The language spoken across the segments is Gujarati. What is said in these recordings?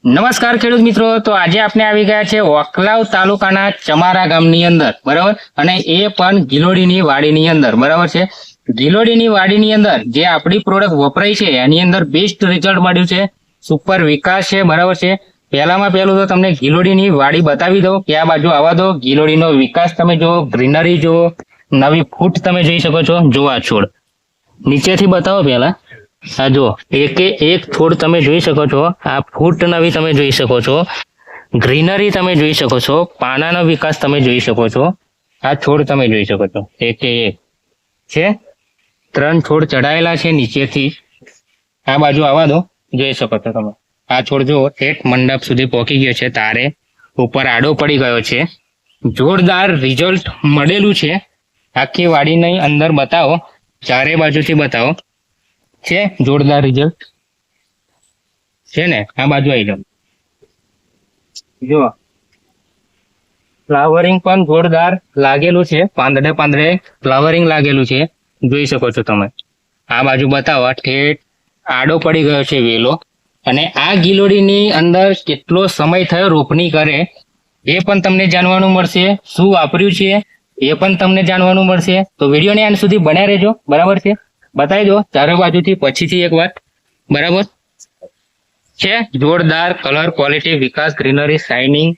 નમસ્કાર ખેડૂત મિત્રો, તો આજે આપણે આવી ગયા છે વકલાવ તાલુકાના ચમારા ગામની અંદર, બરાબર, અને એ પણ ગિલોડીની વાડીની અંદર, બરાબર છે. ગિલોડીની વાડીની અંદર જે આપણી પ્રોડક્ટ વપરાય છે એની અંદર બેસ્ટ રિઝલ્ટ મળ્યું છે, સુપર વિકાસ છે, બરાબર છે. પહેલામાં પહેલું તો તમને ગિલોડીની વાડી બતાવી દઉં કે આ બાજુ આવવા દો. ગિલોડીનો વિકાસ તમે જુઓ, ગ્રીનરી જુઓ, નવી ફૂટ તમે જોઈ શકો છો. જો આ છોડ નીચેથી બતાવો પહેલા. હા જો એકે એક છોડ તમે જોઈ શકો છો. આ ફૂટ નવી તમે જોઈ શકો છો, ગ્રીનરી તમે જોઈ શકો છો, પાનાનો વિકાસ તમે જોઈ શકો છો. આ છોડ તમે જોઈ શકો છો, એકે એક છે. 3 છોડ ચડાયેલા છે નીચેથી. આ બાજુ આવવા દો, જોઈ શકો છો તમે. આ છોડ જુઓ, ઠેઠ મંડપ સુધી પહોંચી ગયો છે, તારે ઉપર આડો પડી ગયો છે. જોરદાર રિઝલ્ટ મળેલું છે. આખી વાડીની અંદર બતાવો, ચારે બાજુથી બતાવો. છે જોરદાર રિઝલ્ટ છે ને. આ બાજુ આવી જાઓ, જો ફ્લાવરિંગ પણ જોરદાર લાગેલું છે, પાંદડે પાંદડે ફ્લાવરિંગ લાગેલું છે, જોઈ શકો છો તમે. આ બાજુ બતાવો, ઠેઠ આડો પડી ગયો છે વેલો. અને આ ગિલોડીની અંદર કેટલો સમય થયો રોપણી કરે એ પણ તમને જાણવાનું મળશે, શું વાપર્યું છે એ પણ તમને જાણવાનું મળશે. તો વિડીયોને અંત સુધી બન્યા રહેજો, બરાબર છે. બતાવી દો ચારે બાજુથી પછીથી એક વાર, બરાબર છે. જોરદાર કલર, ક્વોલિટી, વિકાસ, ગ્રીનરી, શાઇનિંગ.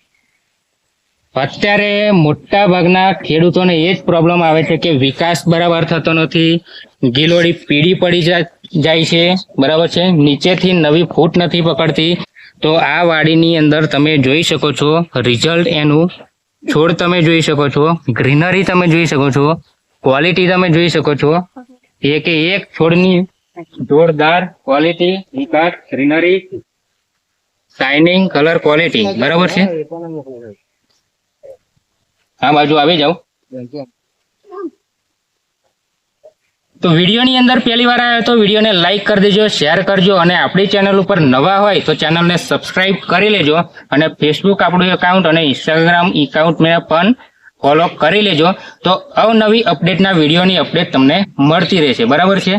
અત્યારે મોટા ભાગના ખેડૂતોને એ જ પ્રોબ્લેમ આવે છે કે વિકાસ બરાબર થતો નથી, ગિલોડી પીળી પડી જાય છે, બરાબર છે, નીચેથી નવી ફૂટ નથી પકડતી. તો આ વાડીની અંદર તમે જોઈ શકો છો રિઝલ્ટ એનું. છોડ તમે જોઈ શકો છો, ગ્રીનરી તમે જોઈ શકો છો, ક્વોલિટી તમે જોઈ શકો છો. એક એક છોડની જોરદાર ક્વોલિટી, વિકાસ, ગ્રીનરી, શાઇનિંગ, કલર, ક્વોલિટી, બરાબર છે. આ બાજુ આવી જાઓ. તો વિડીયોની અંદર પહેલી વાર આવ્યો તો વિડીયોને લાઈક કરી દેજો, શેર કરજો, અને આપણી ચેનલ ઉપર નવા હોય તો ચેનલને સબસ્ક્રાઇબ કરી લેજો. અને ફેસબુક આપણું એકાઉન્ટ અને ઇન્સ્ટાગ્રામ એકાઉન્ટને પણ ફોલો કરી લેજો. તો અવનવી અપડેટના વિડીયોની અપડેટ તમને મળતી રહેશે, બરાબર છે.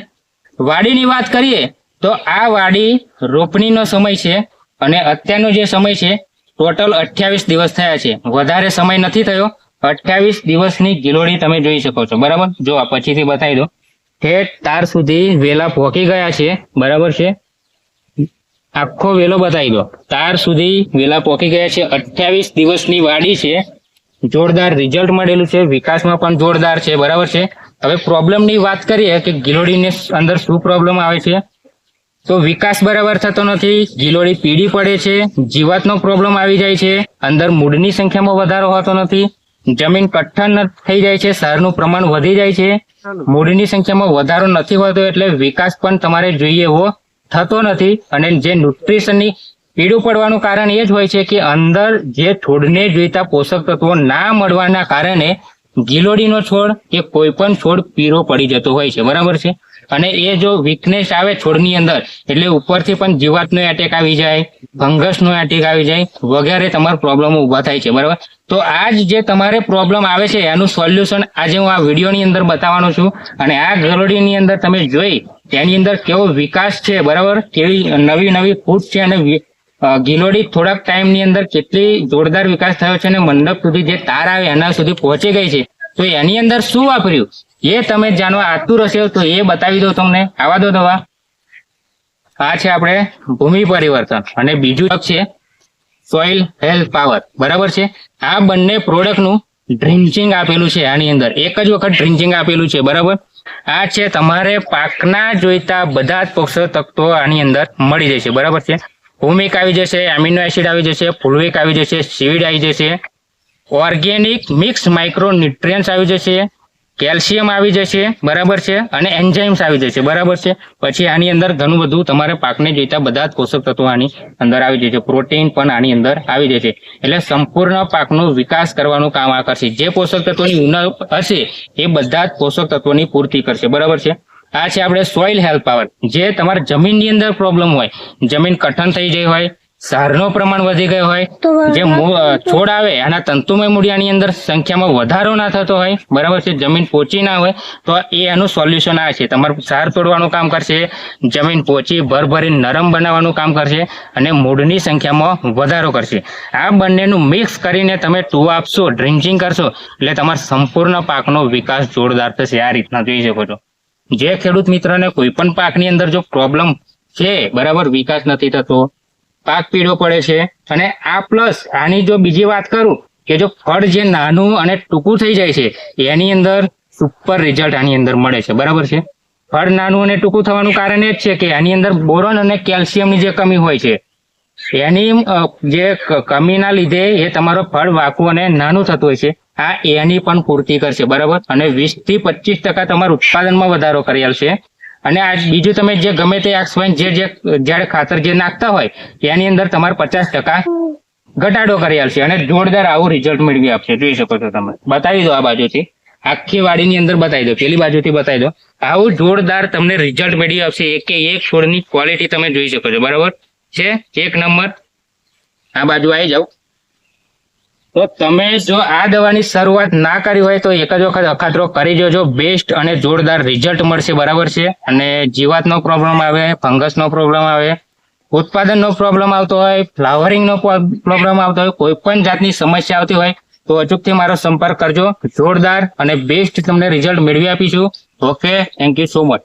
વાડીની વાત કરીએ તો આ વાડી રોપણીનો સમય છે અને અત્યારનો જે સમય છે ટોટલ 28 દિવસ થયા છે, વધારે સમય નથી થયો. 28 દિવસની ગિલોડી તમે જોઈ શકો છો, બરાબર. જો આ પછીથી બતાવી દો, ઠેઠ તાર સુધી વેલા પહોંચી ગયા છે, બરાબર છે. આખો વેલો બતાવી દો, તાર સુધી વેલા પહોંચી ગયા છે. 28 દિવસની વાડી છે, જોરદાર રિઝલ્ટ મળેલું છે, વિકાસમાં પણ જોરદાર છે, બરાબર છે. હવે પ્રોબ્લેમની વાત કરીએ કે ગિલોડીની અંદર શું પ્રોબ્લેમ આવે છે, તો વિકાસ બરાબર થતો નથી, ગિલોડી પીળી પડે છે, જીવાતનો પ્રોબ્લેમ આવી જાય છે, અંદર મૂળની સંખ્યામાં વધારો હોતો નથી, જમીન કઠણ થઈ જાય છે, સારનું પ્રમાણ વધી જાય છે, મૂળની સંખ્યામાં વધારો નથી હોતો, એટલે વિકાસ પણ તમારે જોઈએ એવો થતો નથી. અને જે ન્યુટ્રિશનની પીળું પડવાનું કારણ એ જ હોય છે કે અંદર જે છોડને જોઈતા પોષક તત્વો ના મળવાના કારણે ગિલોડીનો છોડ કે કોઈ પણ છોડ પીળો પડી જતો હોય છે, બરાબર છે. અને એ જો વીકનેસ આવે છોડની અંદર એટલે ઉપરથી પણ જીવાતનો એટેક આવી જાય, ફંગસનો એટેક આવી જાય, વગેરે તમારા પ્રોબ્લેમો ઊભા થાય છે, બરાબર. તો આજ જે તમારે પ્રોબ્લેમ આવે છે એનું સોલ્યુશન આજે હું આ વિડીયોની અંદર બતાવવાનો છું. અને આ ગિલોડીની અંદર તમે જોઈ તેની અંદર કેવો વિકાસ છે, બરાબર, કેવી નવી નવી ફૂટ છે, અને ગિલોડી થોડાક ટાઈમની અંદર કેટલી જોરદાર વિકાસ થયો છે, અને મંડપ સુધી જે તાર આવે એના સુધી પહોંચી ગઈ છે. તો એની અંદર શું વાપર્યું એ તમે જાણવા આતુર હશે તો એ બતાવી દો તમને. આવા દો દવા. આ છે આપણે ભૂમિ પરિવર્તન, અને બીજું છે સોઇલ હેલ્થ પાવર, બરાબર છે. આ બંને પ્રોડક્ટનું ડ્રિન્ચિંગ આપેલું છે આની અંદર, એક જ વખત ડ્રિન્ચિંગ આપેલું છે, બરાબર. આ છે તમારે પાકના જોઈતા બધા જ પોષક તત્વો આની અંદર મળી જશે, બરાબર છે. હુમિક આવી જશે, એમિનો એસિડ આવી જશે, ફુલવિક આવી જશે, સીડ આવી જશે, ઓર્ગેનિક મિક્સ માઇક્રો ન્યુટ્રિયન્ટ્સ આવી જશે, કેલ્શિયમ આવી જશે, બરાબર છે, અને એન્ઝાઇમ્સ આવી જશે, બરાબર છે. પછી આની અંદર ઘણું બધું તમારે પાકને જોઈતા બધા જ પોષક તત્વો આની અંદર આવી જશે, પ્રોટીન પણ આની અંદર આવી જશે. એટલે સંપૂર્ણ પાકનો વિકાસ કરવાનું કામ આ કરશે. જે પોષક તત્વોની ઉણપ હશે એ બધા જ પોષક તત્વોની પૂર્તિ કરશે, બરાબર છે. આ છે આપણે સોઇલ હેલ્થ પાવર. જે તમારા જમીનની અંદર પ્રોબ્લેમ હોય, જમીન કઠણ થઈ ગઈ હોય, ક્ષારનું પ્રમાણ વધી ગયું હોય, જે છોડ આવે આના તંતુમય મૂળિયાની અંદર સંખ્યામાં વધારો ના થતો હોય, બરાબર છે, જમીન પોચી ના હોય, તો એ એનું સોલ્યુશન આ છે. તમારું ક્ષાર તોડવાનું કામ કરશે, જમીન પોચી ભરભરી નરમ બનાવવાનું કામ કરશે અને મૂળની સંખ્યામાં વધારો કરશે. આ બંનેનું મિક્સ કરીને તમે ટૂ આપશો, ડ્રિન્ચિંગ કરશો, એટલે તમારા સંપૂર્ણ પાકનો વિકાસ જોરદાર થશે. આ રીતના જોઈ શકો છો. જે ખેડૂત મિત્રને કોઈ પણ પાકની અંદર જો પ્રોબ્લેમ છે, બરાબર, વિકાસ નથી થતો, પાક પીળો પડે છે, અને આ પ્લસ આની જો બીજી વાત કરું કે જો ફળ જે નાનું અને ટૂંકું થઈ જાય છે, એની અંદર સુપર રિઝલ્ટ આની અંદર મળે છે, બરાબર છે. ફળ નાનું અને ટૂંકું થવાનું કારણ એ જ છે કે આની અંદર બોરોન અને કેલ્શિયમની જે કમી હોય છે, એની જે કમીના લીધે એ તમારો ફળ વાંકું અને નાનું થતું હોય છે. આ એની પણ પૂર્તિ કરશે, બરાબર, અને 20 થી 25% તમારું ઉત્પાદનમાં વધારો કરી આવશે. અને આ બીજું તમે જે ગમે તે જ્યારે ખાતર જે નાખતા હોય એની અંદર તમારે 50% ઘટાડો કરી આવશે અને જોરદાર આવું રિઝલ્ટ મેળવી આપશે. જોઈ શકો છો તમે. બતાવી દો આ બાજુથી, આખી વાડીની અંદર બતાવી દો, પેલી બાજુથી બતાવી દો. આવું જોરદાર તમને રિઝલ્ટ મેળવી આપશે. એકે એક છોડની ક્વોલિટી તમે જોઈ શકો છો, બરાબર છે, એક નંબર. આ બાજુ આવી જાઓ. તો તમે જો આ દવાની શરૂઆત ના કરી હોય તો એક જ વખત અખાતરો કરી જોજો. બેસ્ટ અને જોરદાર રિઝલ્ટ મળશે, બરાબર છે. અને જીવાતનો પ્રોબ્લેમ આવે, ફંગસનો પ્રોબ્લેમ આવે, ઉત્પાદનનો પ્રોબ્લેમ આવતો હોય, ફ્લાવરિંગનો પ્રોબ્લેમ આવતો હોય, કોઈ પણ જાતની સમસ્યા આવતી હોય તો અચૂકથી મારો સંપર્ક કરજો. જોરદાર અને બેસ્ટ તમને રિઝલ્ટ મેળવી આપીશું. Okay, thank you so much.